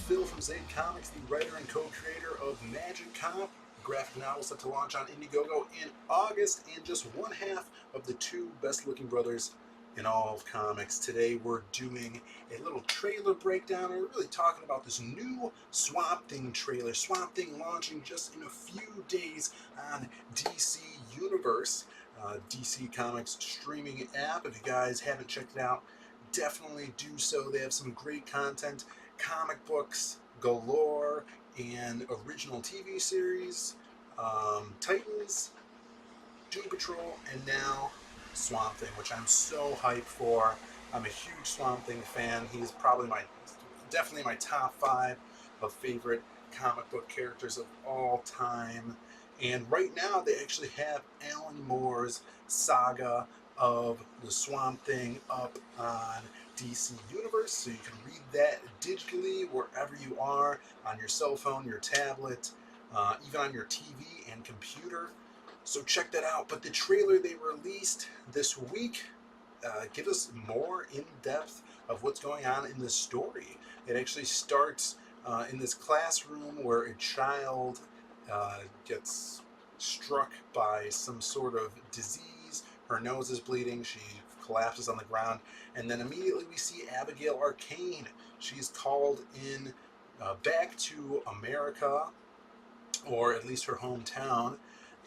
Phil from Zaid Comics, the writer and co-creator of Magic Cop, a graphic novel set to launch on Indiegogo in August, and just one half of the two best-looking brothers in all of comics. Today we're doing a little trailer breakdown, and we're really talking about this new Swampthing trailer. Swampthing launching just in a few days on DC Universe, DC Comics streaming app. If you guys haven't checked it out, definitely do so. They have some great content, comic books galore, and original TV series, Titans, Doom Patrol, and now Swamp Thing, which I'm so hyped for. I'm a huge Swamp Thing fan. He's probably definitely my top 5 of favorite comic book characters of all time. And right now they actually have Alan Moore's saga of the Swamp Thing up on DC Universe, so you can read that digitally wherever you are, on your cell phone, your tablet, even on your TV and computer. So check that out. But the trailer they released this week gives us more in-depth of what's going on in the story. It actually starts in this classroom where a child gets struck by some sort of disease. Her nose is bleeding. She collapses on the ground. And then immediately we see Abigail Arcane. She's called in back to America, or at least her hometown.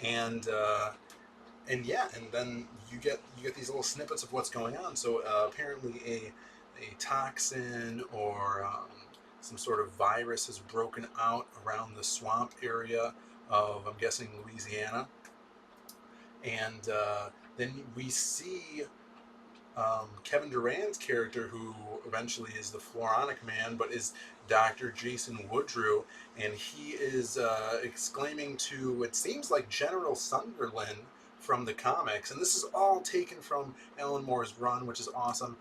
And yeah, and then you get these little snippets of what's going on. So apparently a toxin or some sort of virus has broken out around the swamp area of, I'm guessing, Louisiana. And then we see Kevin Durant's character, who eventually is the Floronic Man, but is Dr. Jason Woodrue, and he is exclaiming to, it seems like, General Sunderland from the comics, and this is all taken from Alan Moore's run, which is awesome.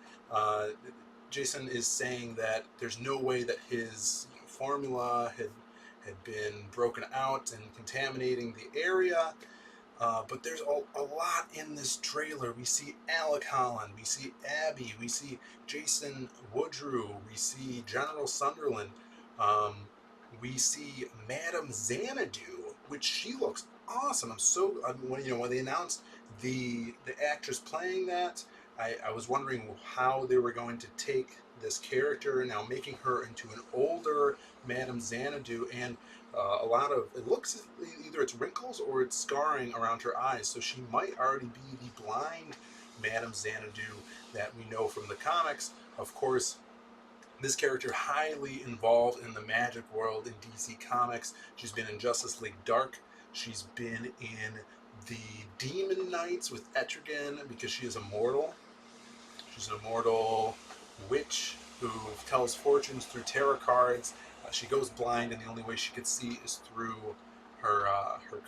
Jason is saying that there's no way that his formula had been broken out and contaminating the area. But there's a lot in this trailer. We see Alec Holland, we see Abby, we see Jason Woodrue, we see General Sunderland, we see Madame Xanadu, which she looks awesome. When they announced the actress playing that, I was wondering how they were going to take this character, now making her into an older Madame Xanadu, and a lot of, it looks, either it's wrinkles or it's scarring around her eyes, so she might already be the blind Madame Xanadu that we know from the comics. Of course, this character highly involved in the magic world in DC Comics. She's been in Justice League Dark. She's been in the Demon Knights with Etrigan, because she is immortal. She's an immortal witch who tells fortunes through tarot cards. She goes blind, and the only way she could see is through her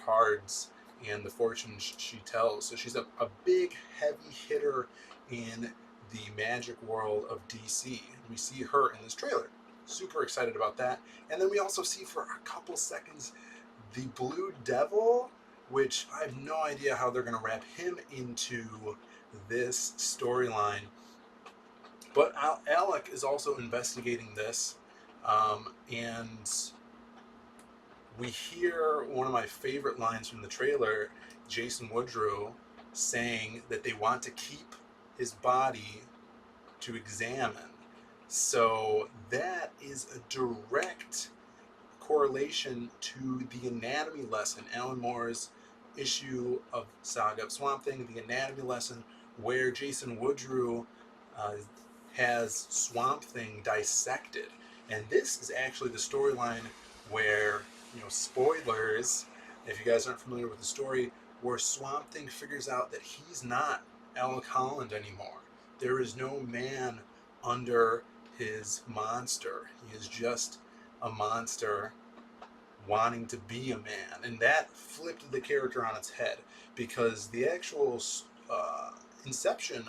cards and the fortunes she tells. So she's a big, heavy hitter in the magic world of DC. We see her in this trailer. Super excited about that. And then we also see for a couple seconds the Blue Devil, which I have no idea how they're going to wrap him into this storyline. But Alec is also investigating this. And we hear one of my favorite lines from the trailer, Jason Woodrue saying that they want to keep his body to examine. So that is a direct correlation to the anatomy lesson, Alan Moore's issue of Saga of Swamp Thing, the anatomy lesson where Jason Woodrue has Swamp Thing dissected. And this is actually the storyline where, spoilers, if you guys aren't familiar with the story, where Swamp Thing figures out that he's not Alec Holland anymore. There is no man under his monster. He is just a monster wanting to be a man. And that flipped the character on its head, because the actual conception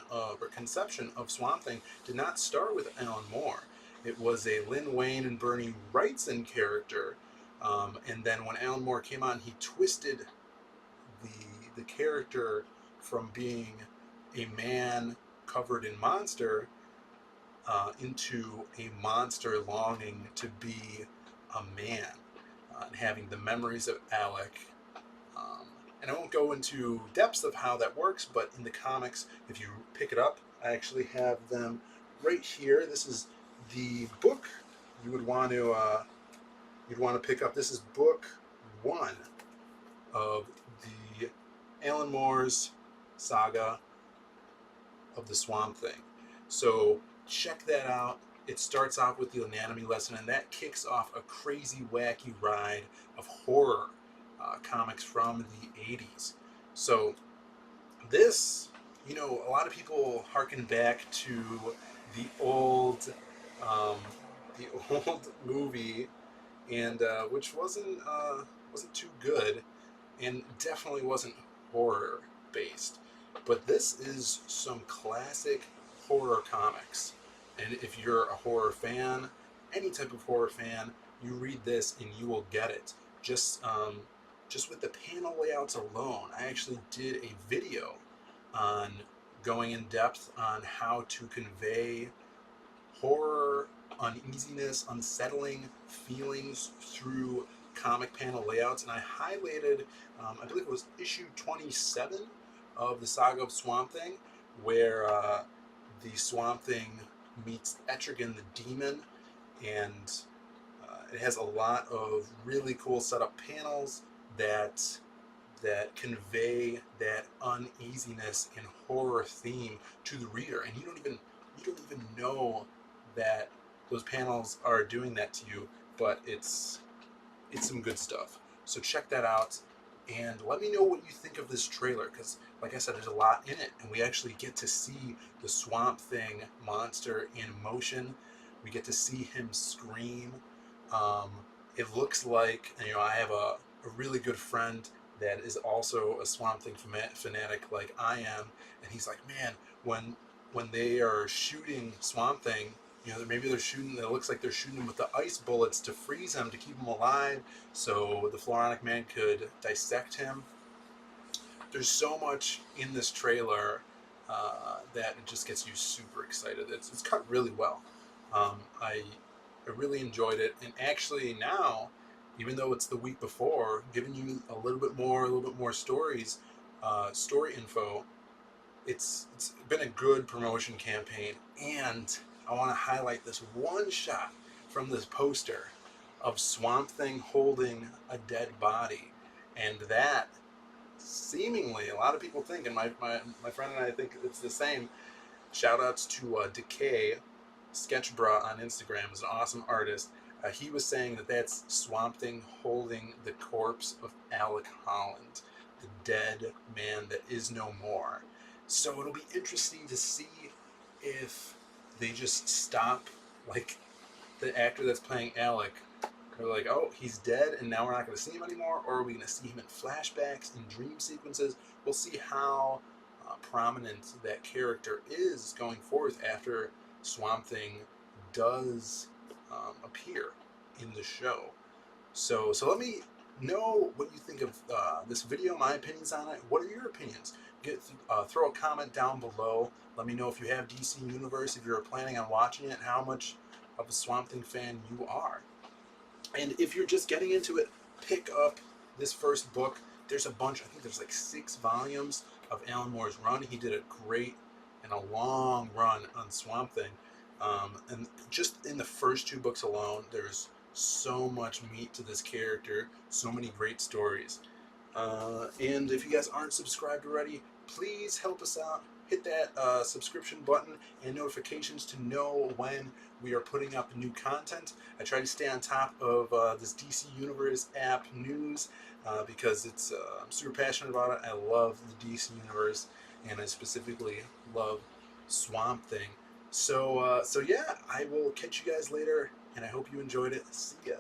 of Swamp Thing did not start with Alan Moore. It was a Lin Wayne and Bernie Wrightson character, and then when Alan Moore came on, he twisted the character from being a man covered in monster into a monster longing to be a man, and having the memories of Alec. Um, and I won't go into depths of how that works, but in the comics, if you pick it up, I actually have them right here. This is the book you would want to pick up. This is book one of the Alan Moore's saga of the Swamp Thing. So check that out. It starts off with the anatomy lesson, and that kicks off a crazy, wacky ride of horror comics from the 80s. So this, a lot of people harken back to the old, um, the old movie, and which wasn't too good, and definitely wasn't horror based. But this is some classic horror comics. And if you're a horror fan, any type of horror fan, you read this and you will get it. Just with the panel layouts alone, I actually did a video on going in depth on how to convey horror, uneasiness, unsettling feelings through comic panel layouts, and I highlighted, I believe it was issue 27 of the Saga of Swamp Thing, where the Swamp Thing meets Etrigan the Demon, and it has a lot of really cool setup panels that convey that uneasiness and horror theme to the reader, and you don't even know that those panels are doing that to you, but it's some good stuff. So check that out, and let me know what you think of this trailer, because like I said, there's a lot in it, and we actually get to see the Swamp Thing monster in motion. We get to see him scream. It looks like, I have a really good friend that is also a Swamp Thing fanatic like I am, and he's like, man, when they are shooting Swamp Thing, maybe they're shooting. It looks like they're shooting him with the ice bullets to freeze him, to keep him alive, so the Floronic Man could dissect him. There's so much in this trailer that it just gets you super excited. It's cut really well. I really enjoyed it, and actually now, even though it's the week before, giving you a little bit more stories, story info. It's been a good promotion campaign, and I want to highlight this one shot from this poster of Swamp Thing holding a dead body, and that seemingly a lot of people think, and my friend and I think it's the same. Shout outs to Decay Sketchbra on Instagram, is an awesome artist. He was saying that that's Swamp Thing holding the corpse of Alec Holland, the dead man that is no more. So it'll be interesting to see if they just stop, like, the actor that's playing Alec. They're like, oh, he's dead, and now we're not going to see him anymore, or are we going to see him in flashbacks and dream sequences? We'll see how prominent that character is going forth after Swamp Thing does appear in the show. So let me know what you think of this video, my opinions on it. What are your opinions? Throw a comment down below. Let me know if you have DC Universe, if you're planning on watching it, how much of a Swamp Thing fan you are. And if you're just getting into it, pick up this first book. There's a bunch, I think there's like 6 volumes of Alan Moore's run. He did a great and a long run on Swamp Thing. And just in the first 2 books alone, there's so much meat to this character, so many great stories. And if you guys aren't subscribed already, please help us out. Hit that subscription button and notifications to know when we are putting up new content. I try to stay on top of this DC Universe app news because I'm super passionate about it. I love the DC Universe, and I specifically love Swamp Thing. So yeah, I will catch you guys later, and I hope you enjoyed it. See ya.